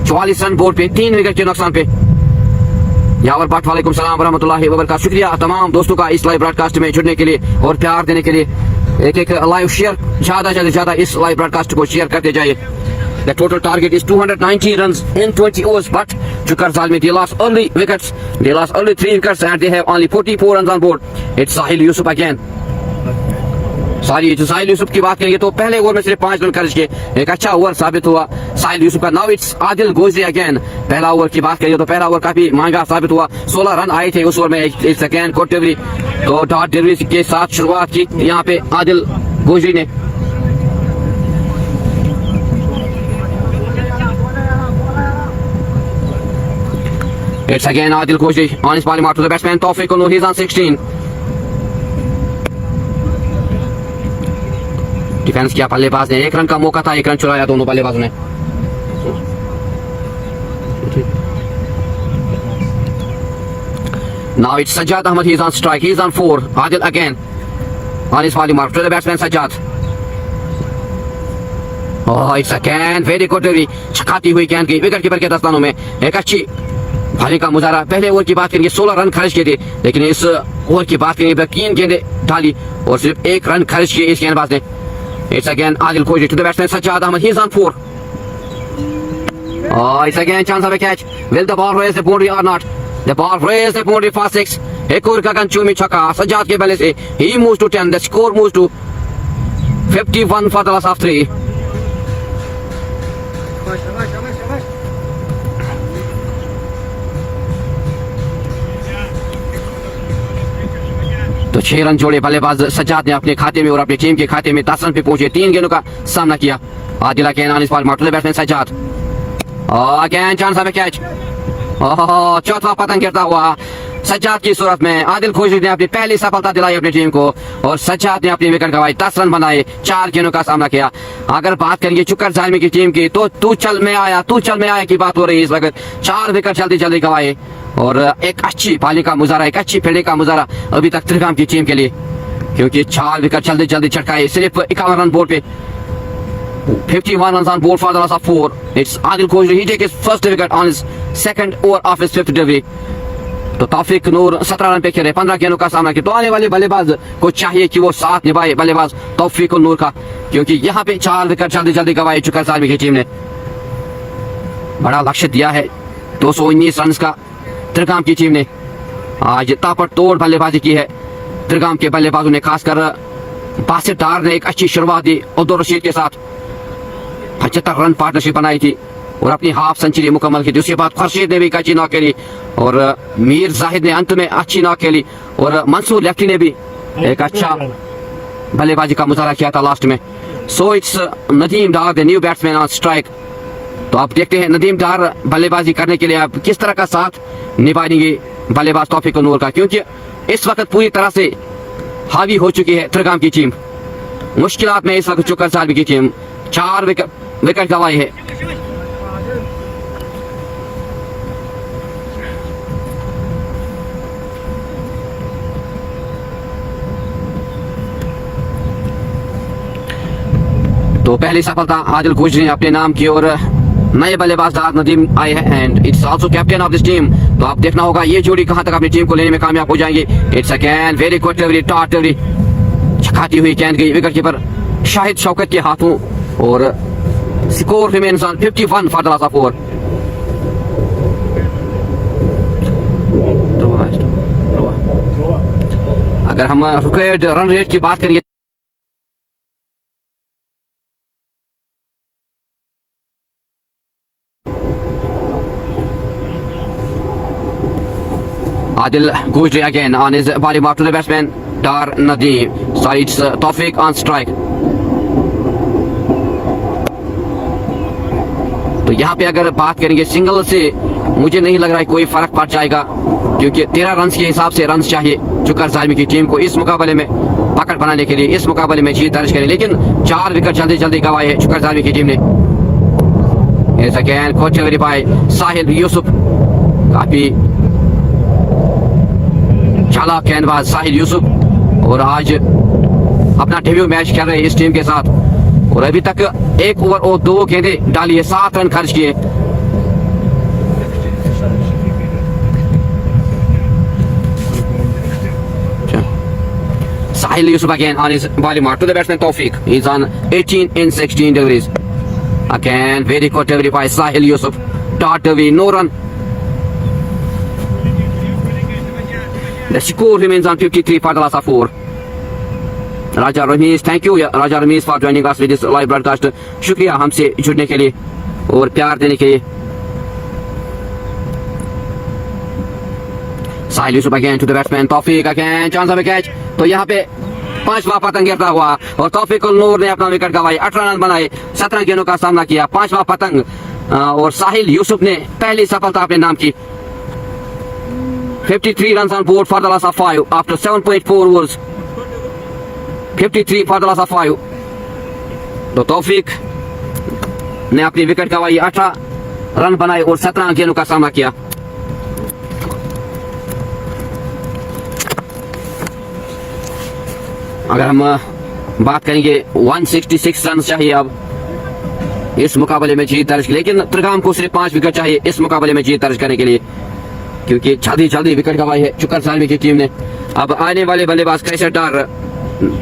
44 रन बोर्ड पे, 3 विकेट के नुकसान पे। यावर भट्ट, वालेकुम सलाम वरहमतुल्लाहि वबरकातुहू। शुक्रिया तमाम दोस्तों का इस लाइव ब्रॉडकास्ट में जुड़ने के लिए और प्यार देने के लिए। एक लाइव शेयर, ज्यादा से ज्यादा इस लाइव ब्रॉडकास्ट को शेयर करते जाइए। The total target is 290 runs in 20 overs, but Chukar Zalmi, they lost early wickets. They lost only 3 wickets and they have only 44 runs on board. It's Sahil Yusuf again. साहिल यूसुफ की बात करेंगे तो पहले ओवर में सिर्फ 5 रन खर्च किए, एक अच्छा ओवर साबित हुआ साहिल यूसुफ का। Now it's Adil Gojri again. पहला ओवर की बात करेंगे तो पहला ओवर काफी महंगा साबित हुआ, 16 रन आए थे उस ओवर में। एक सेकेंड गुड डिलीवरी, तो डॉट डिलीवरी के साथ शुरुआत की यहाँ पे आदिल गोजरी ने। It's again Adil Gojri on his bowling mark to the batsman Tawfiq Noor. He's on 16. Defence किया बल्लेबाज ने, 1 रन का मौका था, 1 रन चुराया दोनों बल्लेबाजों ने। Now it's Sajjad Ahmed. He's on strike. He's on 4. Adil again on his bowling mark to the batsman Sajjad. Oh, it's again very good delivery. छकाती हुई गेंद की विकेट कीपर के दस्तानों में। एक अच्छी भारी का मुजाहरा। पहले ओवर की बात करेंगे 16 रन खर्च किए थे, लेकिन इस ओवर की बात करेंगे 3 गेंदें डाली और सिर्फ 1 रन खर्च किए इस गेंदबाज ने। It's again Adil Khoji to the batsman Sajjad Ahmad, he is on 4। It's again chance of a catch, will the ball raise the boundary और not, the ball raise the boundary for 6। एक और गगन चूमी छक्का सज्जाद के बल्ले से, he moves to 10, the score moves to 51 for the loss of 3। तो 6 रन जोड़े बल्लेबाज सज्जाद ने अपने खाते में और अपनी टीम के खाते में 10 रन पे पहुंचे। 3 गेंदों का सामना किया। आदिल अगेन ऑन इस ball, to the batsman Sajjad, again chance of a catch. चौथा पतंग गिरता हुआ सज्जाद की सूरत में। आदिल खोजी ने अपनी पहली सफलता दिलाई अपनी टीम को और सज्जाद ने अपनी विकेट गंवाई। 10 रन बनाए, 4 गेंदों का सामना किया। अगर बात करेंगे चुकर जालमी की टीम की तो तू चल में आया की बात हो रही है इस वक्त। 4 विकेट जल्दी जल्दी गंवाए और एक अच्छी बॉलिंग का मुजाहरा, एक अच्छी फील्डिंग का मुजाहरा अभी तक त्रिगाम की टीम के लिए, क्योंकि 4 विकेट जल्दी जल्दी चटकाए। सिर्फ 51 रन बोर्ड पे, 51 runs on board for the loss of 4. It's Adil Khojri. He takes his first wicket on his second over of his 5th delivery. तो तौफीक नूर 17 रन पे खेले, 15 गेंदों का सामना किया। तो आने वाले बल्लेबाज को चाहिए कि वो साथ निभाए बल्लेबाज तौफीक नूर का, क्योंकि यहाँ पे 4 विकेट जल्दी जल्दी गंवाए चुकर जालमी की टीम ने। बड़ा लक्ष्य दिया है 219 रन का त्रिगाम की टीम ने। आज ताबड़तोड़ बल्लेबाजी की है त्रिगाम के बल्लेबाजों ने, खासकर बासित डार ने एक अच्छी शुरुआत दी अब्दुल रशीद के साथ। 75 रन पार्टनरशिप बनाई थी और अपनी हाफ सेंचुरी मुकम्मल की थी। उसके बाद खुर्शीद ने भी एक अच्छी नॉक खेली और मीर जाहिद ने अंत में अच्छी नॉक खेली और मंसूर लेफ्टी ने भी एक अच्छा बल्लेबाजी का मुजाहरा किया था लास्ट में। So it's Nadeem Dar the new batsman on strike. तो आप देखते हैं नदीम डार बल्लेबाजी करने के लिए आप किस तरह का साथ निभाएंगे बल्लेबाज तौफीक नूर का, क्योंकि इस वक्त पूरी तरह से हावी हो चुकी है त्रिगाम की टीम। मुश्किलात में इस वक्त चुकर जालमी की टीम 4 विकेट गंवाए है। तो पहली सफलता आदिल खोजी ने अपने नाम की और नए बल्लेबाज नदीम आए हैं and it's also captain of this team. तो आप देखना होगा ये जोड़ी कहां तक अपनी टीम को लेने में कामयाब हो जाएंगे। It's again very good delivery, top delivery, छकाती हुई गेंद गई विकेट कीपर शाहिद शौकत के हाथों और score remains on 51 for the loss of 4। अगर हम रिक्वायर्ड रन रेट की बात करेंगे Adil Khojri again on his body mark to the batsman Dar Nadeem. So it's Tawfiq on strike. तो यहाँ पे अगर बात करेंगे सिंगल से मुझे नहीं लग रहा है कोई फर्क पड़ जाएगा, क्योंकि 13 रन के हिसाब से रन चाहिए चुकर जालमी की टीम को इस मुकाबले में पकड़ बनाने के लिए, इस मुकाबले में जीत दर्ज करें। लेकिन 4 विकेट जल्दी जल्दी गंवाए है चुकर जालमी की टीम ने। साहिल यूसुफ, काफी चालाक गेंदबाज साहिल यूसुफ और आज अपना डेब्यू मैच खेल रहे हैं इस टीम के साथ और अभी तक 1 ओवर और 2 गेंदें डाली है, 7 रन खर्च किए। Sahil Yusuf again on his body mark to the batsman Tawfiq. He's on 18 in 16 deliveries. Again, very good delivery by Sahil Yusuf. Dot delivery, no run. The score remains on 53 for the loss of 4. Raja Ramesh, thank you Raja Ramesh for joining us with this live broadcast. शुक्रिया हमसे जुड़ने के लिए और प्यार देने के लिए। Sahil Yusuf again to the batsman Tawfiq again, chance of a catch. तो यहाँ पे 5वां पतंग गिरता हुआ और तौफीक नूर ने अपना विकेट गंवाई, 18 रन बनाए, 17 गेंदों का सामना किया। 5वां पतंग और साहिल यूसुफ ने पहली सफलता अपने नाम की। 53 runs on board for the loss of 5 after 7.4 overs. 53 for the loss of 5. तो तौफीक ने अपनी विकेट गंवाई, 18 रन बनाए और 17 गेंदों का सामना किया। अगर हम बात करेंगे 166 रन चाहिए अब इस मुकाबले में जीत दर्ज, लेकिन त्रिगाम को सिर्फ 5 विकेट चाहिए इस मुकाबले में जीत दर्ज करने के लिए। क्योंकि जल्दी जल्दी विकेट गंवाई है चुकर सालमी की टीम ने। अब आने वाले बल्लेबाज कैसे डार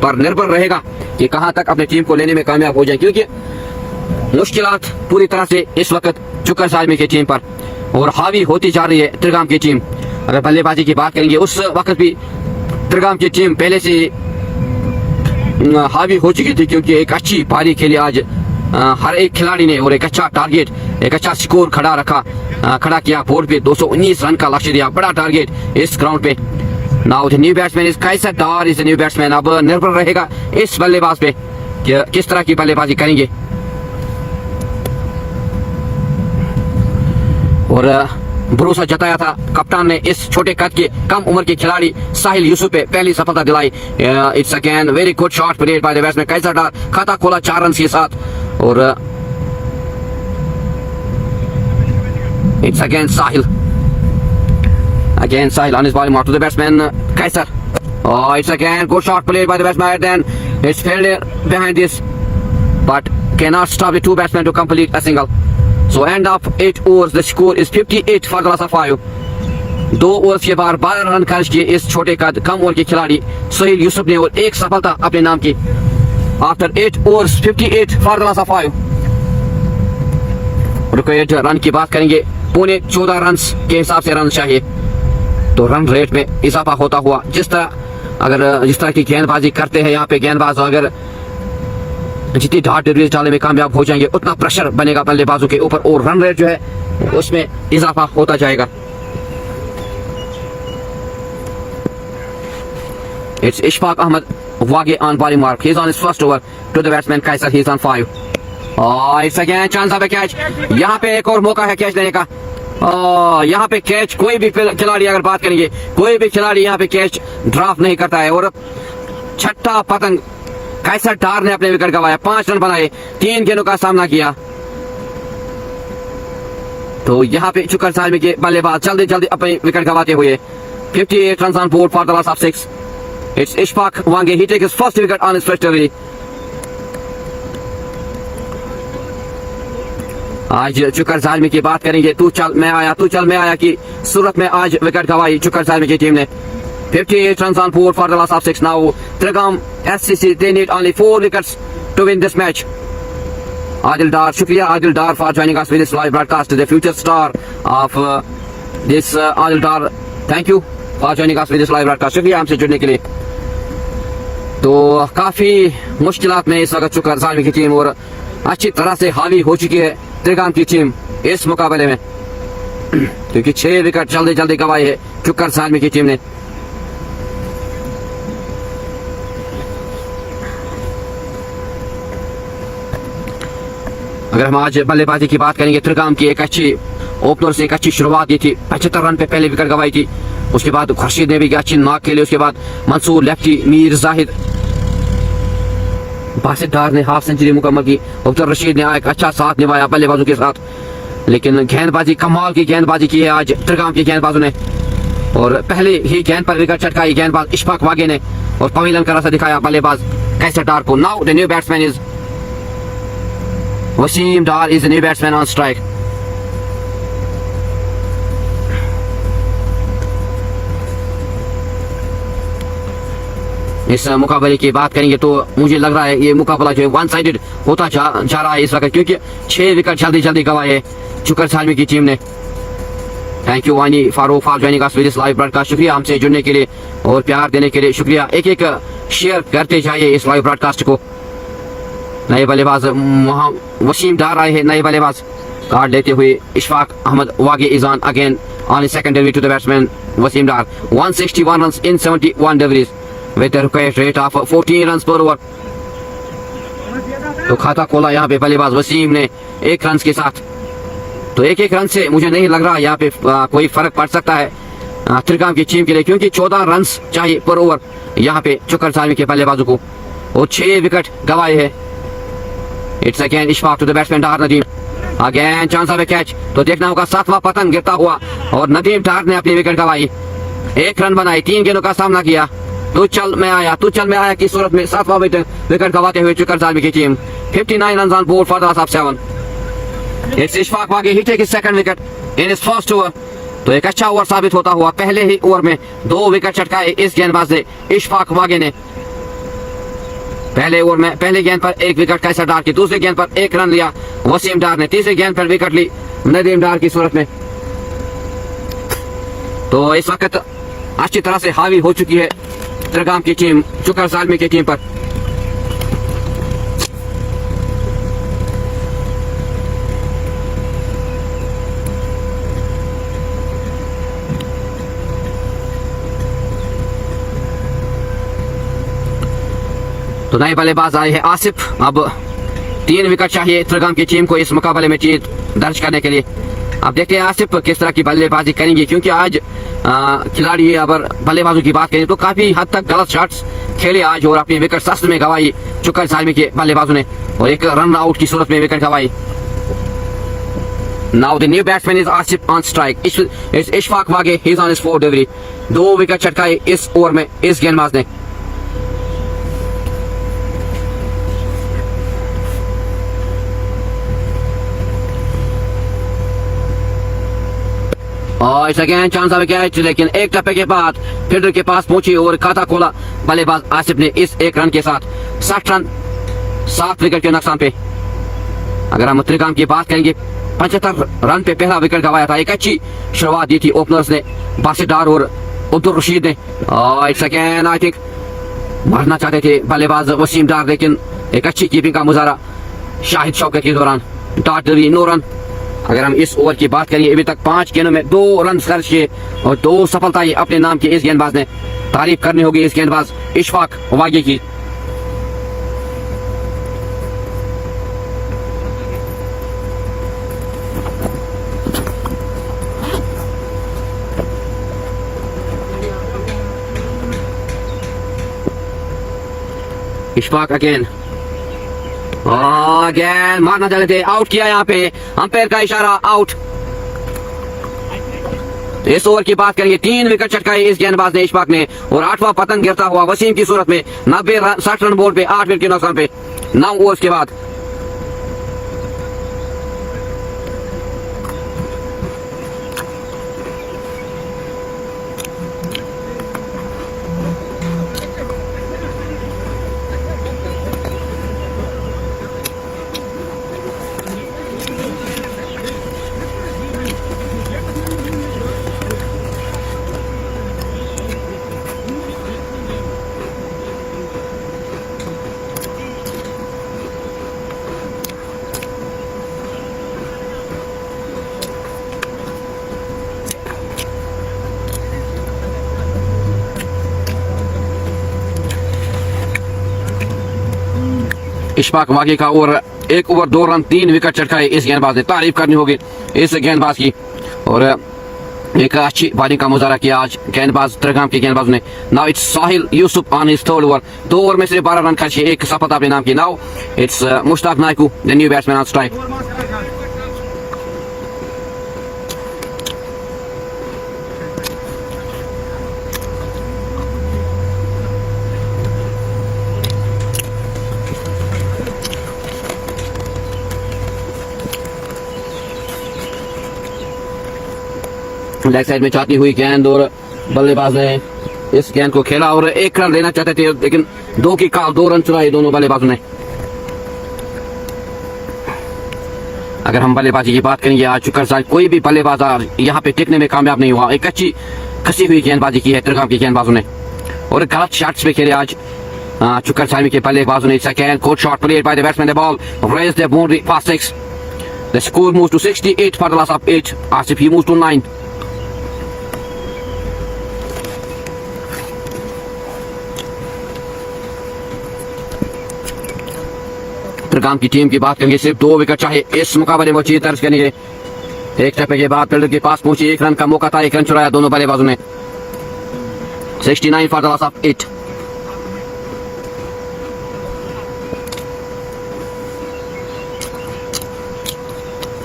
पर निर्भर रहेगा कि कहां तक अपनी टीम को लेने में कामयाब हो जाए, क्योंकि मुश्किलात पूरी तरह से इस वक्त चुकर सालमी की टीम पर और हावी होती जा रही है त्रिगाम की टीम। अगर बल्लेबाजी की बात करेंगे उस वक्त भी त्रिगाम की टीम पहले से हावी हो चुकी थी, क्योंकि एक अच्छी पारी खेली आज हर एक खिलाड़ी ने और एक अच्छा टारगेट, एक अच्छा स्कोर खड़ा किया। बोर्ड पे 219 रन का लक्ष्य दिया, बड़ा टारगेट इस ग्राउंड पे। Now the new batsman is Kaiser Dar is the new batsman. अब निर्भर रहेगा इस बल्लेबाज पे कि किस तरह की बल्लेबाजी करेंगे। और भरोसा जताया था कप्तान ने इस छोटे कद के कम उम्र के खिलाड़ी साहिल यूसुफ पे पहली सफलता दिलाई। It's again very good shot played by the batsman Kaiser Dar. खाता खोला 4 रन के साथ। और it's again Sahil on his bowling mark to the batsman Kaisar. Oh, it's again good shot played by the batsman. Then it's failure behind this, but cannot stop the two batsmen to complete a single. So end of 8 overs, the score is 58 for the loss of 5. 2 overs के बाद 12 रन खर्च किए इस छोटे कद कम ओवर के खिलाड़ी सोहेल यूसुफ ने और एक सफलता अपने नाम की। After 8 overs 58 for the loss of 5। Wicket run की बात करेंगे, पौने 14 रन के हिसाब से रन चाहिए, तो रन रेट में इजाफा होता हुआ जिस तरह की गेंदबाजी करते हैं यहाँ पे गेंदबाज, अगर जितनी डार्ट डिलीवरीज डालने में कामयाब हो जाएंगे उतना प्रेशर बनेगा बल्लेबाजों के ऊपर और रन रेट जो है उसमें इजाफा होता जाएगा। It's Ishfaq Ahmad Wagay on bowling mark, he is on his first over to the batsman Kaiser, he is on 5। It's again chance of a catch. यहाँ पे एक और मौका है कैच लेने का। यहाँ पे कैच कोई भी खिलाड़ी, अगर बात करेंगे कोई भी खिलाड़ी यहाँ पे कैच ड्राफ्ट नहीं करता है। और छठा पतंग कैसर डार ने अपने विकेट गंवाया, 5 रन बनाए, 3 गेंदों का सामना किया। तो यहाँ पे चुकर सालमी के बल्लेबाज जल्दी जल्दी अपने विकेट गंवाते हुए 58 run on board for the loss of 6। It's Ishfaq Wagay, he take his first wicket on his first delivery. आज चुकर सालमी की बात करेंगे, तू चल मैं आया की सूरत में आज विकेट गंवाई चुकर सालमी की टीम ने। 58 runs on board for the loss of 6. Now Trigam SCC, they need only 4 wickets to win this match. Adil Dar, shukriya Adil Dar for joining us with this live broadcast, the future star of this Adil Dar, thank you for joining us with this live broadcast. शुक्रिया हमसे जुड़ने के लिए। तो काफी मुश्किलात में इस वक्त चुकर सालमी की टीम और अच्छी तरह से हावी हो चुकी है त्रिगाम की टीम इस मुकाबले में, क्योंकि 6 विकेट जल्दी जल्दी गंवाए है चुकर सालमी की टीम ने। अगर हम आज बल्लेबाजी की बात करेंगे, त्रिगाम की एक अच्छी ओपनर से एक अच्छी शुरुआत की थी, 75 रन पे पहले विकेट गंवाई थी। उसके बाद खुर्शीद ने भी अच्छी नॉक खेली, उसके बाद मंसूर, लेफ्टी, मीर जाहिद, बासित डार ने हाफ सेंचुरी मुकम्मल की, अब्दुल रशीद ने एक अच्छा साथ निभाया बल्लेबाजों के साथ। लेकिन गेंदबाजी कमाल की गेंदबाजी की है आज त्रिगाम के गेंदबाजों ने, और पहले ही गेंद पर विकेट चटकाई गेंदबाज इशफाक वागे ने और पवेलियन का रास्ता दिखाया बल्लेबाज कैसर डार को। Now the new batsman is Wasim Dar is the new batsman on strike. इस मुकाबले की बात करेंगे तो मुझे लग रहा है ये मुकाबला जो है वन साइडेड होता जा रहा है इस वक्त, क्योंकि 6 विकेट जल्दी जल्दी गंवाए चुकर सालमी की टीम ने। थैंक यू वानी Farooq for joining us with this live broadcast. शुक्रिया हमसे जुड़ने के लिए और प्यार देने के लिए शुक्रिया। एक शेयर करते जाइए इस लाइव ब्रॉडकास्ट को। नए बल्लेबाज वसीम डार आए हैं, नए बल्लेबाज कार्ड लेते हुए Ishfaq Ahmad Wagay is on again on second delivery to the batsman Waseem Dar. 161 run in 71 deliveries with the required rate of 14 run पर ओवर। तो खाता खोला यहाँ पे बल्लेबाज वसीम ने 1 रन के साथ। तो एक रन से मुझे नहीं लग रहा यहाँ पे कोई फर्क पड़ सकता है त्रिगाम की टीम के लिए, क्योंकि 14 रन चाहिए पर ओवर यहाँ पे चुकर सालमी के बल्लेबाजों को और 6 विकेट गंवाए हैं। It's again Ishfaq to the batsman Dar Nadeem. Again chance of a catch. तो देखना होगा 7वां पतंग गिरता हुआ और नदीम डार ने अपनी विकेट गंवाई, 1 रन बनाए, 3 गेंदों का सामना किया। तू चल मैं आया की सूरत में 7वां विकेट गंवाते हुए चुकर सालमी की team. 59 runs on board for the loss of 7. It's Ishfaq Wage, he take his second wicket in his first over तो एक अच्छा ओवर साबित होता हुआ पहले ही ओवर में 2 विकेट चटकाए इस गेंदबाज ने इशफाक वागे ने। पहले ओवर में पहले गेंद पर 1 विकेट कैसर डार की, दूसरे गेंद पर 1 रन लिया वसीम डार ने, तीसरी गेंद पर विकेट ली नदीम डार की सूरत में। तो इस वक्त अच्छी तरह से हावी हो चुकी है त्रिगाम की टीम चुकर सालमी की टीम पर। तो नए बल्लेबाज आए हैं आसिफ। अब 3 विकेट चाहिए त्रिगाम की टीम को इस मुकाबले में जीत दर्ज करने के लिए। अब देखते हैं आसिफ किस तरह की बल्लेबाजी करेंगे, क्योंकि आज खिलाड़ी अगर बल्लेबाजों की बात करें तो काफी हद तक गलत शॉट्स खेले आज और अपनी विकेट सस्त में गवाई चुकर सालमी के बल्लेबाजों ने और एक रन आउट की सूरत में विकेट गवाई। Now the new batsman is Asif on strike. Ishfaq Wagay he is on his 4th delivery. 2 wicket चटकाए इस ओवर में इस गेंदबाज ने। और इस अगेन चांस ऑफ कैच, लेकिन एक टप्पे के बाद फील्डर के पास पहुंची और खाता खोला बल्लेबाज आसिफ ने इस 1 रन के साथ 60 रन 7 विकेट के नुकसान पे। अगर हम त्रिगाम की बात करेंगे 75 रन पे पहला विकेट गवाया था। एक अच्छी शुरुआत दी थी ओपनर्स ने बासित डार और अब्दुल रशीद ने। और इट्स अगेन आई थिंक मारना चाहते थे बल्लेबाज वसीम डार, लेकिन एक अच्छी कीपिंग का मुजाहरा शाहिद शौकत के दौरान। Dot delivery 9 run. अगर हम इस ओवर की बात करें अभी तक 5 गेंदों में 2 रन दर्ज किए और 2 सफलताएं अपने नाम की इस गेंदबाज ने। तारीफ करनी होगी इस गेंदबाज इशफाक वागे की। इशफाक अगेन मारना चाहते थे, आउट किया यहाँ पे अंपायर का इशारा, आउट। इस ओवर की बात करेंगे 3 विकेट चटकाए इस गेंदबाज ने इशफाक ने और 8वां पतंग गिरता हुआ वसीम की सूरत में 60 रन बोर्ड पे 8 विकेट के नुकसान पे 9 ओवर्स के बाद। इशफाक वागे का ओवर 1 ओवर 2 रन 3 विकेट चटकाए इस गेंदबाज ने। तारीफ करनी होगी इस गेंदबाज की और एक अच्छी बॉलिंग का मुजाहरा किया आज गेंदबाज त्रिगाम के गेंदबाज ने। Now it's Sahil Yusuf on his 3rd over. 2 over में सिर्फ 12 रन खर्चे, 1 सफलता अपने नाम की। Now it's Mushtaq Naiku the new batsman on strike. Leg side में चाहती हुई गेंद और बल्लेबाज ने इस गेंद को खेला और 1 रन लेना चाहते थे, लेकिन 2 की कॉल, 2 रन चुराए दोनों बल्लेबाजों ने। अगर हम बल्लेबाजी की बात करेंगे आज चुकर साल कोई भी बल्लेबाज यहाँ पे टिकने में कामयाब नहीं हुआ। एक अच्छी कसी हुई गेंदबाजी की है त्रिगाम के गेंदबाजों ने और गलत शॉट्स पे खेले आज चुकर सालमी के बल्लेबाजों ने। Second good shot played by the batsman, the ball raised the boundary past 6. The score moves to 68 for the loss of 8. Asif he moves to 9. Trigam की टीम की बात करेंगे सिर्फ 2 विकेट चाहे इस मुकाबले में जीत दर्ज करने के। एक टप्पे के बाद फील्डर के पास पहुंची, 1 रन का मौका था, 1 रन चुराया दोनों बल्लेबाजों ने। 69 for the loss of 8.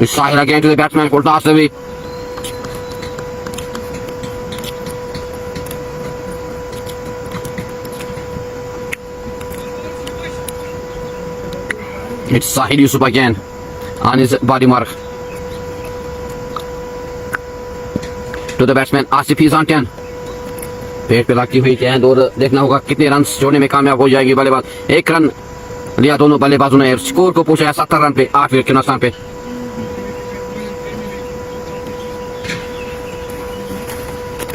Sahil again to the batsman for last away. It's Sahil Yusuf again on his body mark. To the batsman Asif is on 10। पेट पे लगती हुई गेंद और देखना होगा कितने रन जोड़ने में कामयाब हो जाएगी बल्लेबाज। एक रन लिया दोनों बल्लेबाजों ने, स्कोर को पहुंचाया 70 रन पे 8 विकेट के नुकसान पे।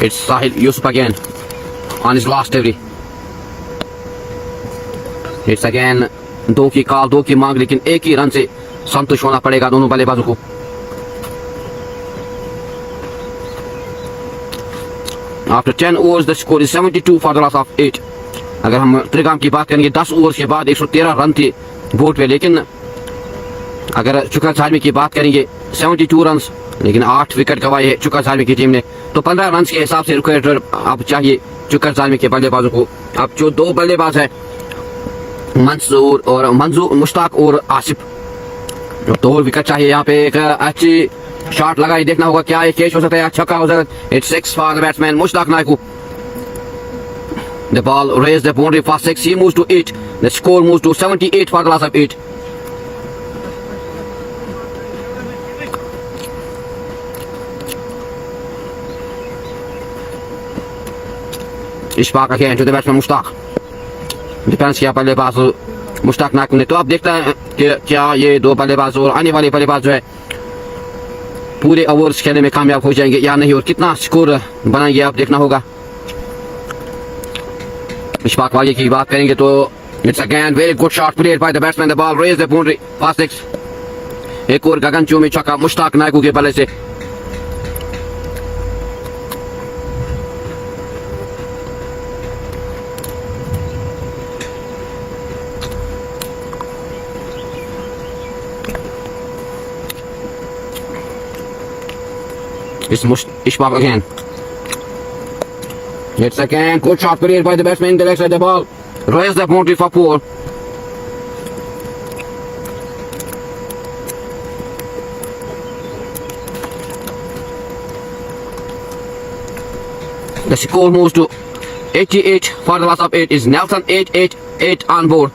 It's Sahil Yusuf again on his last delivery. It's again 2 की कॉल, 2 की मांग, लेकिन एक ही रन से संतुष्ट होना पड़ेगा दोनों बल्लेबाजों को। After 10 overs the score is 72 for the loss of 8। अगर हम त्रिगाम की बात करेंगे 10 ओवर के बाद 113 रन थे बोर्ड पे, लेकिन अगर चुका झालमी की बात करेंगे 72 रन, लेकिन 8 विकेट गंवाए है चुका झालमी की टीम ने। तो 15 रन के हिसाब से विकेट अब चाहिए चुका झालमी के बल्लेबाजों को। अब जो 2 बल्लेबाज है मंजूर मुश्ताक और आसिफ, 2 विकेट चाहिए यहाँ पे। एक अच्छी शॉट लगाई, देखना होगा क्या है, कैच हो सकता है, छक्का हो सकता है। It's 6 for the batsman Mushtaq Naiku. The ball raised the boundary for 6. He moves to 8. The score moves to 78 for the loss of 8. Ishfaq again to the batsman Mushtaq. Defence किया बल्लेबाज मुश्ताक नायकू ने। तो अब देखता है कि क्या ये 2 बल्लेबाज और आने वाले बल्लेबाज जो है पूरे ओवर्स खेलने में कामयाब हो जाएंगे या नहीं, और कितना स्कोर बनाएंगे आप देखना होगा। इशफाक वाली की बात करेंगे तो it's again very good shot played by the batsman. The ball raise the boundary for 6। एक और गगनचुंबी छक्का मुश्ताक नायकू के बल्ले से। Ishfaq again. It's again good shot played by the batsman in the leg side. The ball raised the boundary for 4. The score moves to 88 for the loss of 8. Is Nelson 8 on board.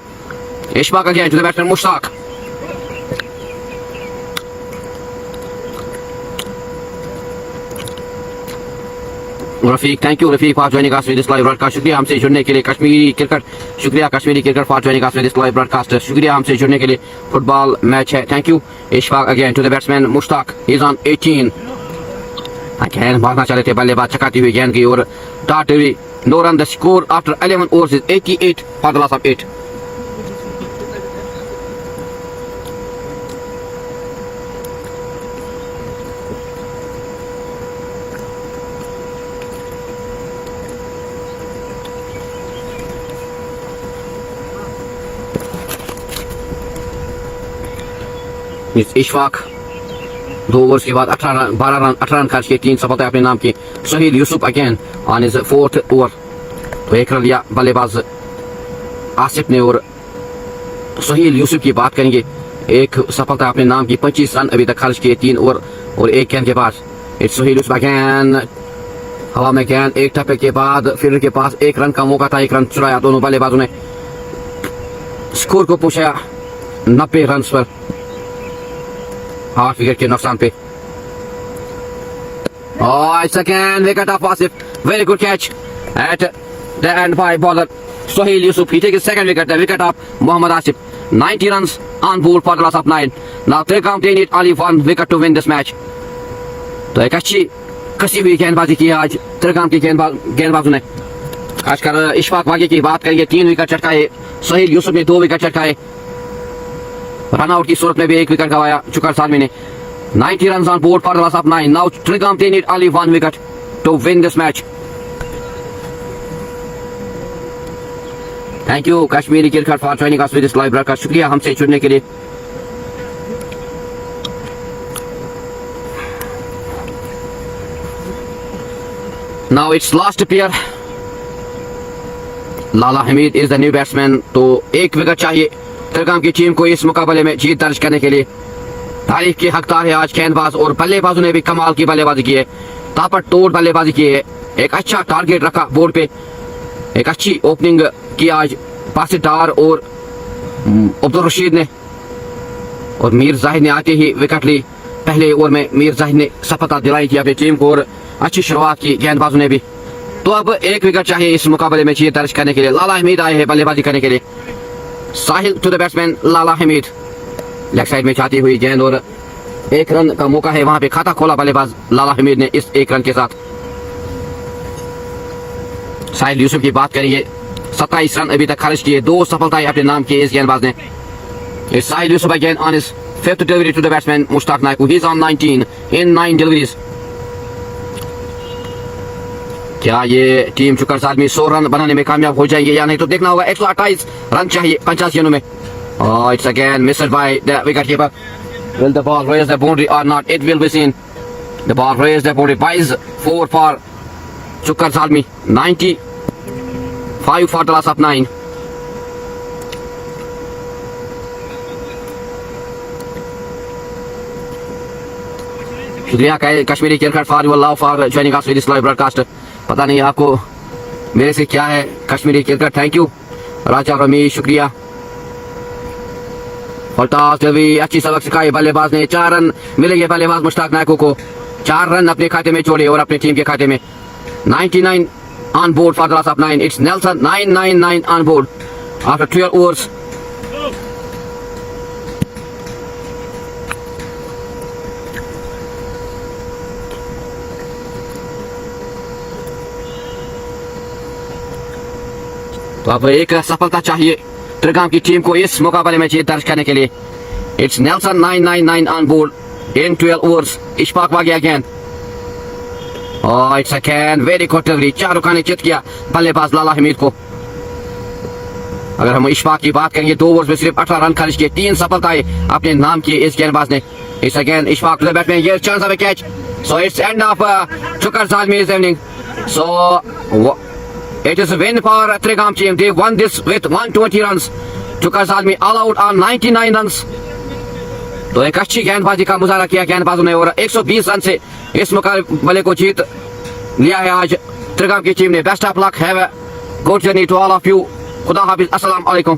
Ishfaq again to the batsman Mushtaq. Rafiq, thank you Rafiq for joining us with this live broadcast. शुक्रिया हमसे जुड़ने के लिए कश्मीरी क्रिकेट, शुक्रिया Kashmiri cricket for joining us with this live broadcast. शुक्रिया हमसे जुड़ने के लिए। फुटबॉल मैच है, thank you. Ishfaq again to the batsman Mushtaq, he is on 18। Again भागना चाह रहे थे बल्लेबाज, चकाती हुई गेंद की और dot delivery, no run. The score after 11 overs is 88 for the loss of 8। Ishfaq 2 overs के बाद 18 रन खर्च के 3 सफलताएं अपने नाम की। शहीद Yusuf again on his 4th over. तो 1 रन लिया बल्लेबाज आसिफ ने। और शहीद यूसुफ की बात करेंगे, 1 सफलता अपने नाम की, 25 रन अभी तक खर्च किए 3 ओवर और 1 गेंद के बाद। इट्स शहीद यूसुफ अगेन हवा में गेंद, 1 टप्पे के बाद फील्डर के पास 1 रन का मौका था, 1 रन चुराया दोनों बल्लेबाजों ने। स्कोर को पहुंचाया 90 रन पर 8 विकेट के नुकसान पे। It's again wicket of Asif. Very good catch at the end by bowler Sohail Yusuf. He takes his 2nd wicket, the wicket of Mohammad Asif. 90 runs on board for the loss of 9. Now Tricom they need only 1 wicket to win this match. तो एक अच्छी कसी हुई गेंदबाजी की आज त्रिकाम की गेंदबाजों ने। खासकर इशफाक वागी की बात करेंगे, 3 विकेट चटकाए। सोहेल यूसुफ ने 2 विकेट चटकाए। रन आउट की सूरत में भी 1 विकेट गवाया चुकर सालमी ने। 90 runs on board for the loss of 9. Now Tricom they need only 1 wicket to win this match. Thank you Kashmiri Cricket for joining us with this live broadcast. शुक्रिया हमसे जुड़ने के लिए। Now it's last player. Lala Hamid is the new batsman. तो 1 विकेट चाहिए त्रिकाम की टीम को इस मुकाबले में जीत दर्ज करने के लिए। तारीफ की हकदार है आज गेंदबाज और बल्लेबाजों ने भी कमाल की बल्लेबाजी की है, ताबड़तोड़ बल्लेबाजी की है। एक अच्छा टारगेट रखा बोर्ड पे, एक अच्छी ओपनिंग की आज बासित डार और अब्दुल रशीद ने, और मीर जाहिद ने आते ही विकेट ली। पहले ओवर में मीर जाहिद ने सफलता दिलाई थी अपनी टीम को और अच्छी शुरुआत की गेंदबाजों ने भी। तो अब एक विकेट चाहिए इस मुकाबले में जीत दर्ज करने के लिए। लाला हमीद आए हैं बल्लेबाजी करने के लिए। Sahil to the batsman Lala Hamid, leg side में जाती हुई गेंद और 1 रन का मौका है, वहां पे खाता खोला बल्लेबाज लाला हमीद ने इस 1 रन के साथ। साहिल यूसुफ की बात करिए, 27 रन अभी तक खर्च किए, 2 सफलताएं अपने नाम की इस गेंदबाज ने। It's Sahil Yusuf again on his 5th delivery to the batsman Mushtaq Naiku. He's on 19 in 9 deliveries. क्या ये टीम चुकर आदमी 100 रन बनाने में कामयाब हो जाएंगे या नहीं, तो देखना होगा। 128 रन चाहिए 85 रनों में। Oh, it's again missed by the wicketkeeper. Will the ball raise the boundary or not? It will be seen. The ball raised the boundary. Buys 4 for Chukar Salmi. 95 for the loss of 9. शुक्रिया Kashmiri cricket for your love for joining us with this live broadcast. पता नहीं आपको मेरे से क्या है कश्मीरी क्रिकेट। थैंक यू राजा रमीश, शुक्रिया। फलटास भी अच्छी सबक सिखाई बल्लेबाज ने। 4 रन मिलेंगे बल्लेबाज मुश्ताक नायकू को। 4 रन अपने खाते में जोड़े और अपनी टीम के खाते में। 99 on board for the loss of 9। It's nelson 999 on board after 12 overs. तो अब एक सफलता चाहिए त्रिगाम की टीम को इस मुकाबले में जीत दर्ज करने के लिए। It's nelson 999 on board in 12 overs. Ishfaq Wagay again. It's again very good delivery. Shahrukh Khan ने चित किया बल्लेबाज लाला हमीद को। अगर हम इशफाक की बात करेंगे, 2 ओवर्स में सिर्फ 18 रन खर्च किए, 3 सफलताएं अपने नाम की इस गेंदबाज ने। It's again Ishfaq to the batsman, here chance of a catch. So it's end of Chukar Zalmi's inning. So it is a win for Trigam team. They won this with 120 runs. Chukar Zalmi all out on 99 runs. तो एक अच्छी गेंदबाजी का मुजाहरा किया गेंदबाजों ने और 120 रन से इस मुकाबले को जीत लिया है आज त्रिगाम की टीम ने। Best of luck, have a good journey to all of you. खुदा हाफिज, अस्सलाम वालेकुम।